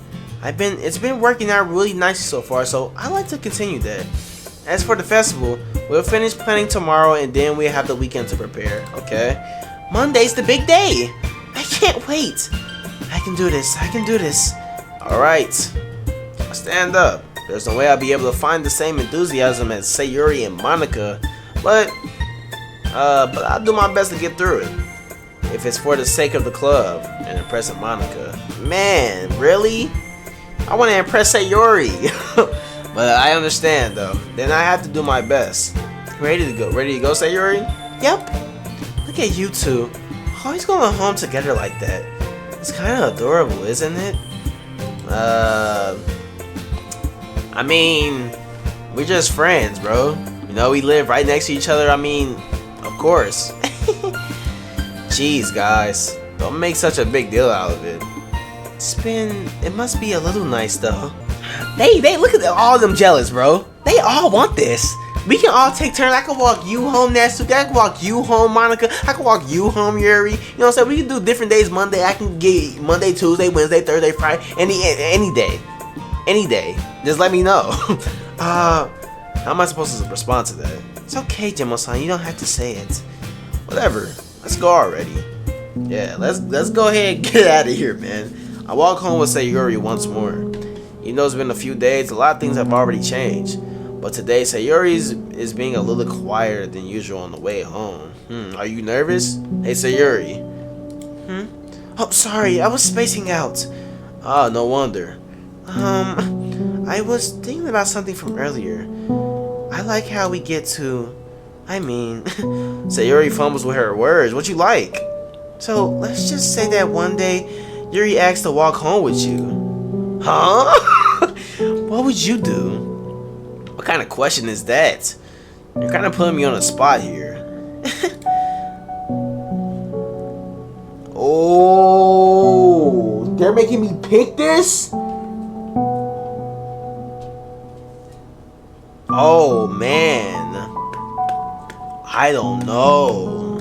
It's been working out really nicely so far, so I like to continue that. As for the festival, we'll finish planning tomorrow and then we have the weekend to prepare, okay? Monday's the big day! I can't wait! I can do this, I can do this. Alright, stand up. There's no way I'll be able to find the same enthusiasm as Sayuri and Monica, but I'll do my best to get through it. If it's for the sake of the club and impressing Monica. Man, really? I want to impress Sayuri! But I understand though. Then I have to do my best. Ready to go, Sayuri? Yep. Look at you two. Always going home together like that. It's kind of adorable, isn't it? I mean, we're just friends, bro. You know, we live right next to each other. I mean, of course. Jeez, guys. Don't make such a big deal out of it. It must be a little nice though. They look at all of them jealous, bro. They all want this. We can all take turns. I can walk you home, Natsuki. I can walk you home, Monica. I can walk you home, Yuri. You know what I'm saying? We can do different days. Monday, I can get Monday, Tuesday, Wednesday, Thursday, Friday, any day. Any day. Just let me know. How am I supposed to respond to that? It's okay, Jimo-san. You don't have to say it. Whatever. Let's go already. Yeah, let's go ahead and get out of here, man. I walk home with Sayuri once more. Even though it's been a few days, a lot of things have already changed. But today, Sayuri is being a little quieter than usual on the way home. Are you nervous? Hey, Sayuri. Oh, sorry, I was spacing out. Oh, no wonder. I was thinking about something from earlier. I like how we get to... Sayuri fumbles with her words. What you like? So, let's just say that one day, Yuri asked to walk home with you. Huh? What would you do? What kind of question is that? You're kind of putting me on the spot here. Oh, they're making me pick this? Oh, man. I don't know,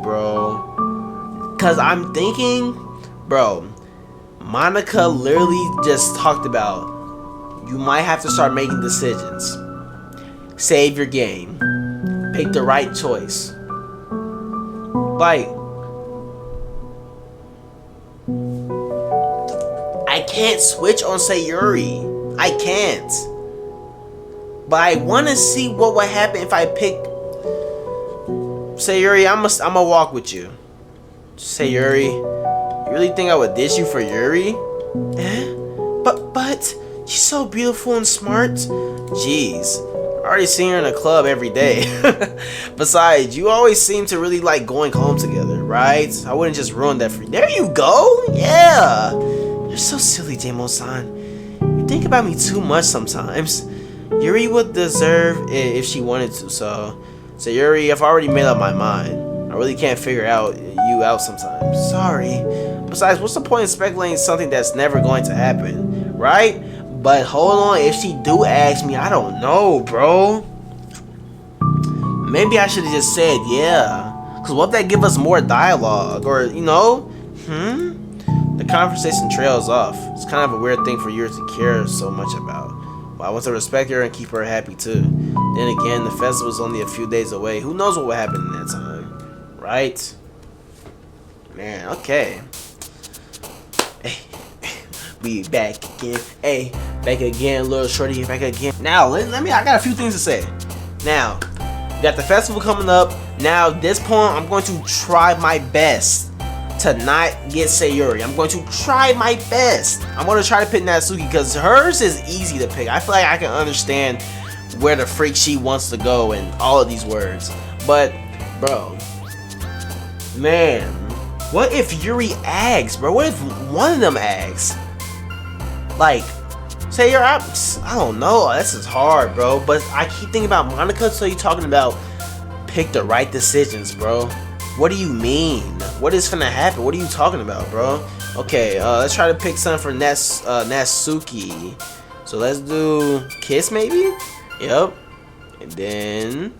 bro. Cause I'm thinking, bro, Monica literally just talked about you might have to start making decisions. Save your game. Pick the right choice. Like, I can't switch on Sayuri. I can't. But I want to see what would happen if I pick Sayuri. I'ma walk with you. Sayuri, you really think I would ditch you for Yuri? But she's so beautiful and smart. Jeez, I already see her in the club every day. Besides, you always seem to really like going home together, right? I wouldn't just ruin that for you. There you go. Yeah, you're so silly, Jamo-san. You think about me too much sometimes. Yuri would deserve it if she wanted to, so Yuri, I've already made up my mind. I really can't figure you out sometimes. Sorry. Besides, what's the point in speculating something that's never going to happen, right? But hold on, if she do ask me, I don't know, bro. Maybe I should have just said yeah. Cause what if that give us more dialogue, or you know? The conversation trails off. It's kind of a weird thing for Yuri to care so much about. I want to respect her and keep her happy too. Then again, the festival's only a few days away. Who knows what will happen in that time, right? Man, okay. Hey, we back again. Hey, back again, little shorty, back again. Now, let me. I got a few things to say. Now, we got the festival coming up. Now, this poem, I'm going to try my best to not get Sayuri. I'm going to try my best. I'm going to try to pick Natsuki because hers is easy to pick. I feel like I can understand where the freak she wants to go in all of these words. But, bro, man, What if Yuri asks, bro? What if one of them asks? Like, say you're out. I don't know. This is hard, bro. But I keep thinking about Monica. So you talking about pick the right decisions, bro? What do you mean? What is gonna happen? What are you talking about, bro? Okay, let's try to pick something for Natsuki. So let's do kiss, maybe. Yep. And then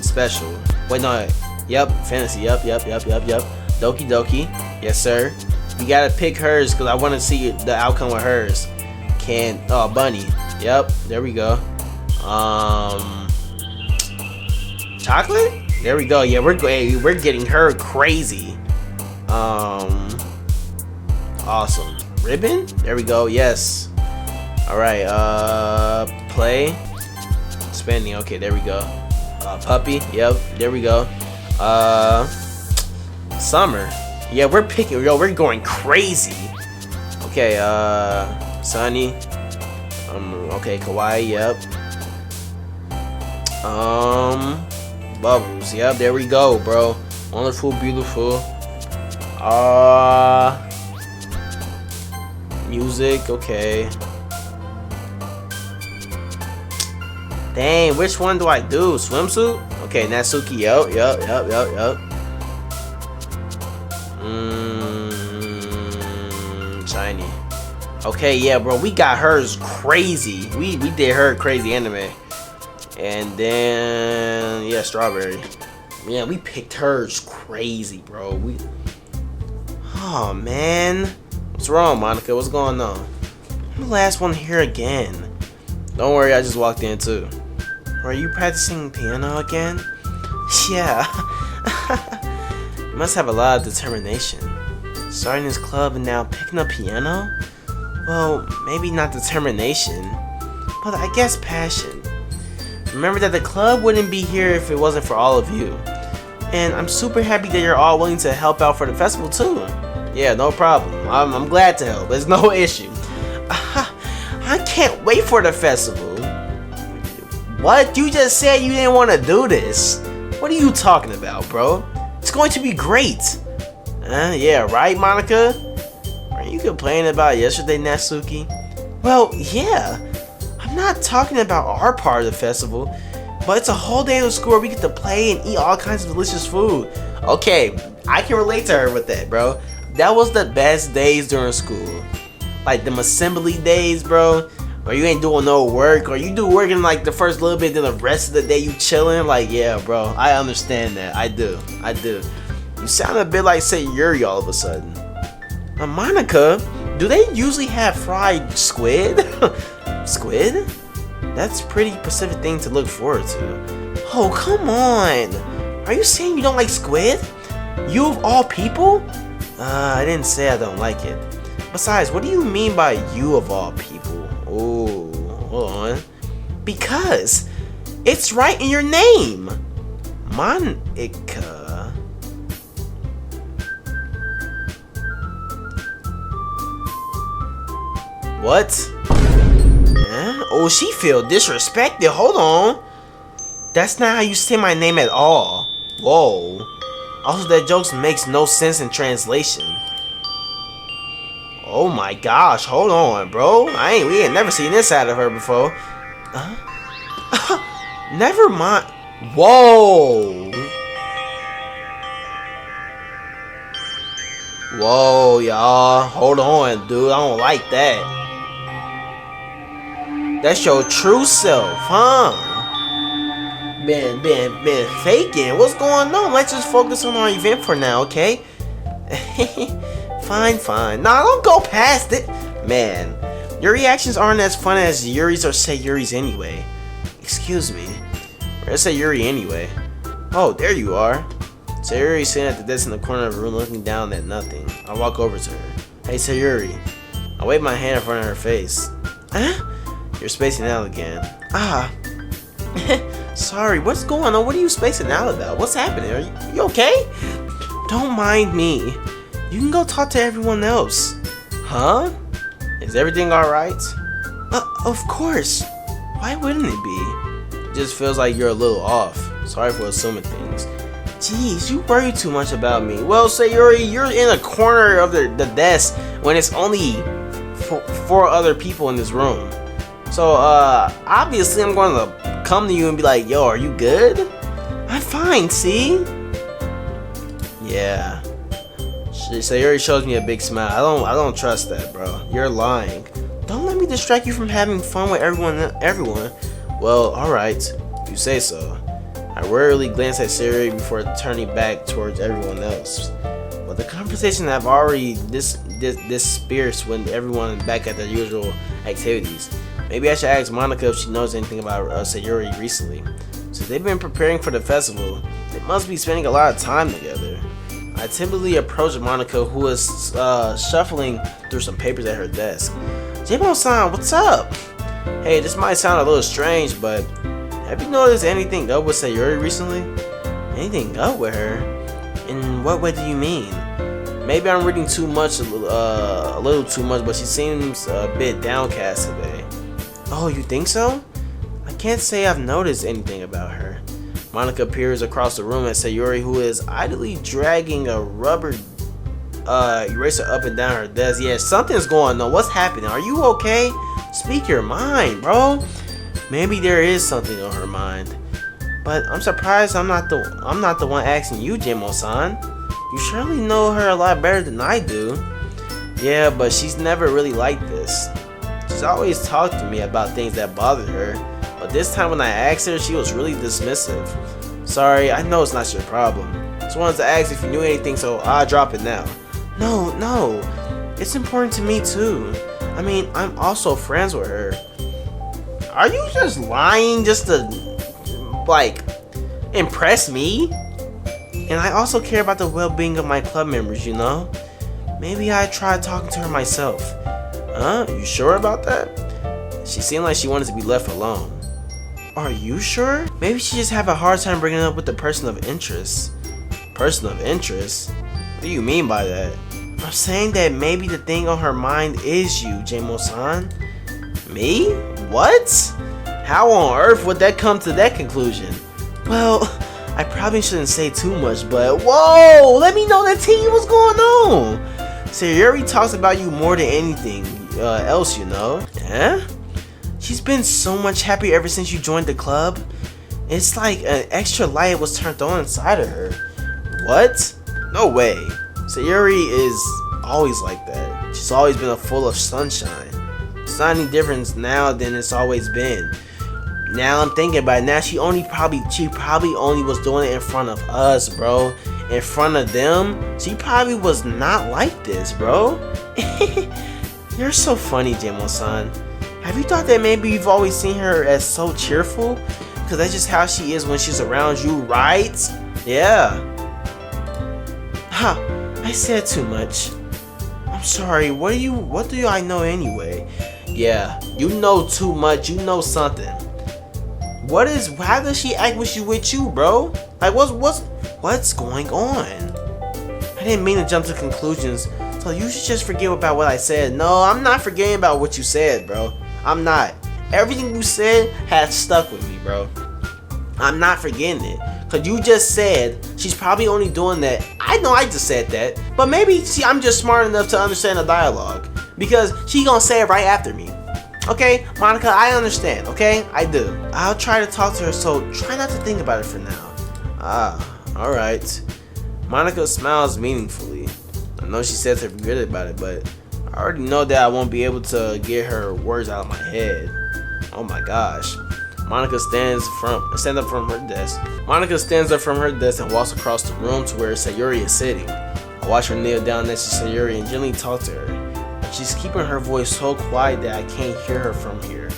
special. Wait, no. Yep, fantasy. Yep. Doki Doki. Yes, sir. You gotta pick hers because I want to see the outcome with hers. Bunny. Yep, there we go. Chocolate? There we go. Yeah, we're getting her crazy. Awesome. Ribbon? There we go. Yes. All right. Play. Spending. Okay, there we go. Puppy. Yep. There we go. Summer. Yeah, we're picking. Yo, we're going crazy. Okay. Sunny. Okay. Kawaii. Yep. Bubbles. Yep. There we go, bro. Wonderful, beautiful. Music. Okay. Dang, which one do I do? Swimsuit? Okay, Natsuki. Yep. Shiny. Okay, yeah, bro. We got hers crazy. We did her crazy anime. And then yeah, strawberry. Yeah, we picked hers crazy, bro. Oh man. What's wrong, Monica? What's going on? I'm the last one here again. Don't worry, I just walked in too. Are you practicing piano again? Yeah. You must have a lot of determination. Starting this club and now picking up piano? Well, maybe not determination, but I guess passion. Remember that the club wouldn't be here if it wasn't for all of you. And I'm super happy that you're all willing to help out for the festival too. Yeah, no problem. I'm glad to help. There's no issue. I can't wait for the festival. What? You just said you didn't want to do this. What are you talking about, bro? It's going to be great. Yeah, right, Monica? Are you complaining about yesterday, Natsuki? Well, yeah. I'm not talking about our part of the festival, but it's a whole day of school where we get to play and eat all kinds of delicious food. Okay, I can relate to her with that, bro. That was the best days during school. Like them assembly days, bro, or you ain't doing no work, or you do work in like the first little bit, then the rest of the day you chilling. Like, yeah, bro, I understand that. I do. You sound a bit like, say, Yuri all of a sudden. Monica, do they usually have fried squid? Squid? That's a pretty Pacific thing to look forward to. Oh, come on. Are you saying you don't like squid? You of all people? I didn't say I don't like it. Besides, what do you mean by you of all people? Oh, hold on. Because it's right in your name. Monica. What? Oh, she feel disrespected. Hold on. That's not how you say my name at all. Whoa. Also, that joke makes no sense in translation. Oh my gosh, hold on, bro. We ain't never seen this out of her before. Never mind. Whoa. Whoa, y'all. Hold on, dude. I don't like that. That's your true self, huh? Been faking. What's going on? Let's just focus on our event for now, okay? Fine. Nah, don't go past it. Man, your reactions aren't as fun as Yuri's or say Yuri's anyway. Excuse me. Let's say Yuri anyway. Oh, there you are. Sayuri sitting at the desk in the corner of the room looking down at nothing. I walk over to her. Hey, Sayuri. I wave my hand in front of her face. Huh? You're spacing out again. Sorry, what's going on? What are you spacing out about? What's happening? Are you okay? Don't mind me. You can go talk to everyone else. Huh? Is everything alright? Of course. Why wouldn't it be? It just feels like you're a little off. Sorry for assuming things. Jeez, you worry too much about me. Well, Sayori, you're in a corner of the desk when it's only four other people in this room. So, obviously I'm going to come to you and be like, yo, are you good? I'm fine, see? Yeah. Sayori shows me a big smile. I don't trust that, bro. You're lying. Don't let me distract you from having fun with everyone. Well, alright. You say so. I rarely glance at Sayori before turning back towards everyone else. But the conversation have already dispersed when everyone is back at their usual activities. Maybe I should ask Monica if she knows anything about Sayori recently. Since they've been preparing for the festival, they must be spending a lot of time together. I typically approach Monica, who is shuffling through some papers at her desk. Jimon-san, what's up? Hey, this might sound a little strange, but have you noticed anything up with Sayori recently? Anything up with her? In what way do you mean? Maybe I'm reading too much, a little too much, but she seems a bit downcast today. Oh, you think so? I can't say I've noticed anything about her. Monica peers across the room at Sayori, who is idly dragging a rubber eraser up and down her desk. Yeah, something's going on. What's happening? Are you okay? Speak your mind, bro. Maybe there is something on her mind, but I'm surprised I'm not the one asking you, Jimon-san. You surely know her a lot better than I do. Yeah, but she's never really like this. She's always talked to me about things that bothered her, but this time when I asked her, she was really dismissive. Sorry, I know it's not your problem. Just wanted to ask if you knew anything, so I'll drop it now. No, it's important to me too. I mean, I'm also friends with her. Are you just lying just to, like, impress me? And I also care about the well-being of my club members, you know? Maybe I try talking to her myself. Huh? You sure about that? She seemed like she wanted to be left alone. Are you sure? Maybe she just have a hard time bringing it up with the person of interest. Person of interest? What do you mean by that? I'm saying that maybe the thing on her mind is you, Jimon-san. Me? What? How on earth would that come to that conclusion? Well, I probably shouldn't say too much, but whoa! Let me know that tea, what's going on? Sayori talks about you more than anything else, you know? Yeah? She's been so much happier ever since you joined the club. It's like an extra light was turned on inside of her. What? No way. Sayori is always like that. She's always been full of sunshine. It's not any different now than it's always been. Now I'm thinking about it. Now she probably only was doing it in front of us, bro. In front of them, she probably was not like this, bro. You're so funny, Jimon-san. Have you thought that maybe you've always seen her as so cheerful? Because that's just how she is when she's around you, right? Yeah. Ha, I said too much. I'm sorry, what do I know anyway? Yeah, you know too much, you know something. How does she act with you, bro? Like, what's going on? I didn't mean to jump to conclusions, so you should just forget about what I said. No, I'm not forgetting about what you said, bro. I'm not. Everything you said has stuck with me, bro. I'm not forgetting it. Cause you just said she's probably only doing that. I know I just said that, but maybe I'm just smart enough to understand the dialogue. Because she gonna say it right after me. Okay, Monica, I understand, okay? I do. I'll try to talk to her, so try not to think about it for now. Alright. Monica smiles meaningfully. I know she says her good about it, but I already know that I won't be able to get her words out of my head. Oh my gosh. Monica stands up from her desk. Monica stands up from her desk and walks across the room to where Sayori is sitting. I watch her kneel down next to Sayori and gently talk to her. She's keeping her voice so quiet that I can't hear her from here.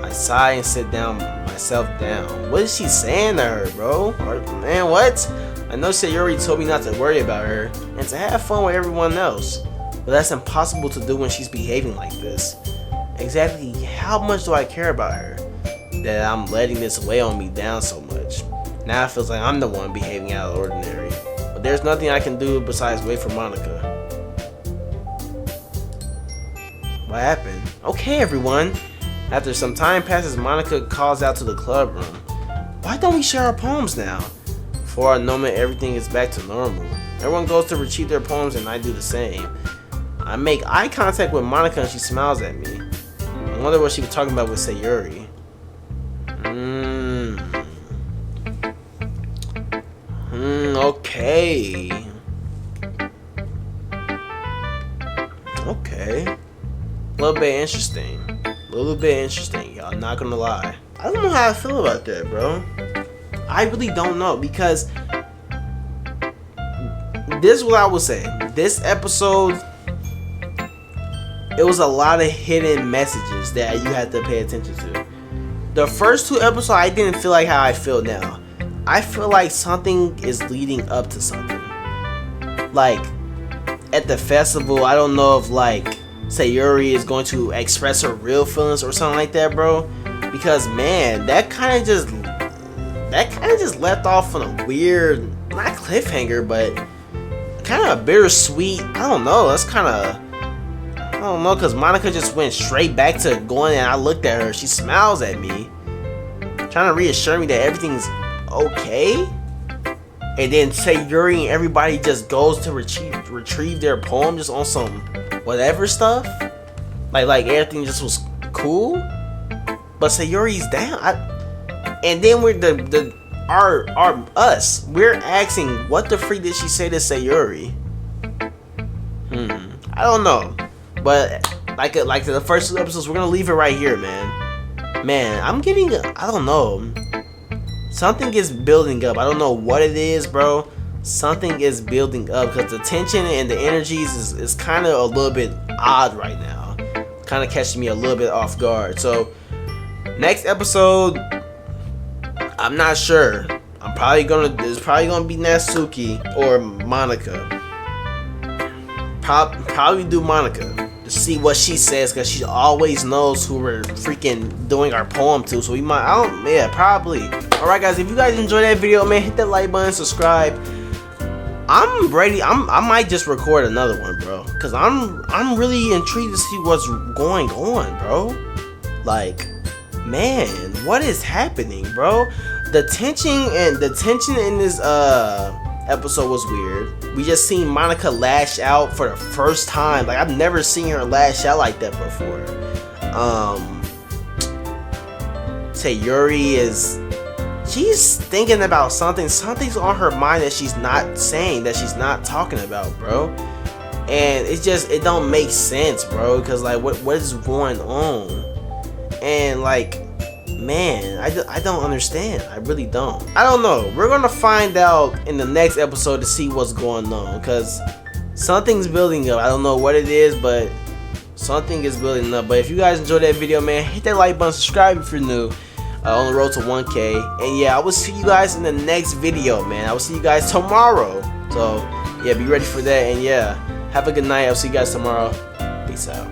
I sigh and sit myself down. What is she saying to her, bro? Man, what? I know Sayori told me not to worry about her and to have fun with everyone else, but that's impossible to do when she's behaving like this. Exactly how much do I care about her that I'm letting this weigh on me down so much? Now it feels like I'm the one behaving out of the ordinary, but there's nothing I can do besides wait for Monica. What happened? Okay, everyone. After some time passes, Monica calls out to the club room. Why don't we share our poems now? For a moment, everything is back to normal. Everyone goes to retrieve their poems and I do the same. I make eye contact with Monica and she smiles at me. I wonder what she was talking about with Sayuri. Okay. Okay. A little bit interesting. Y'all, not gonna lie. I don't know how I feel about that, bro. I really don't know, because this is what I would say. This episode, it was a lot of hidden messages that you had to pay attention to. The first 2 episodes, I didn't feel like how I feel now. I feel like something is leading up to something. Like, at the festival, I don't know if, like, Sayuri is going to express her real feelings or something like that, bro. Because, man, that kind of just left off on a weird, not cliffhanger, but kind of bittersweet. I don't know. That's kind of, I don't know, because Monica just went straight back to going, and I looked at her. She smiles at me, trying to reassure me that everything's okay. And then Sayuri and everybody just goes to retrieve their poem just on some whatever stuff. Like everything just was cool. But Sayuri's down. And then we're we're asking, what the freak did she say to Sayuri? I don't know. But like the first 2 episodes, we're gonna leave it right here, man. Man, I'm getting, I don't know. Something is building up. I don't know what it is, bro. Something is building up because the tension and the energies is kind of a little bit odd right now. Kind of catching me a little bit off guard. So next episode, I'm not sure. It's probably gonna be Natsuki or Monica. Probably do Monica to see what she says, because she always knows who we're freaking doing our poem to. So we might, probably. Alright guys, if you guys enjoyed that video, man, hit that like button, subscribe. I'm ready. I might just record another one, bro, because I'm really intrigued to see what's going on, bro. Like, man, what is happening, bro? The tension in this episode was weird. We just seen Monica lash out for the first time. Like, I've never seen her lash out like that before. Sayuri she's thinking about something. Something's on her mind that she's not saying, that she's not talking about, bro. And it don't make sense, bro, because like what is going on? And like, man, I don't understand. I really don't. I don't know. We're gonna find out in the next episode to see what's going on, because something's building up. I don't know what it is, but something is building up. But if you guys enjoyed that video, man, hit that like button, subscribe if you're new. On the road to 1K. And yeah, I will see you guys in the next video, man. I will see you guys tomorrow. So yeah, be ready for that. And yeah, have a good night. I'll see you guys tomorrow. Peace out.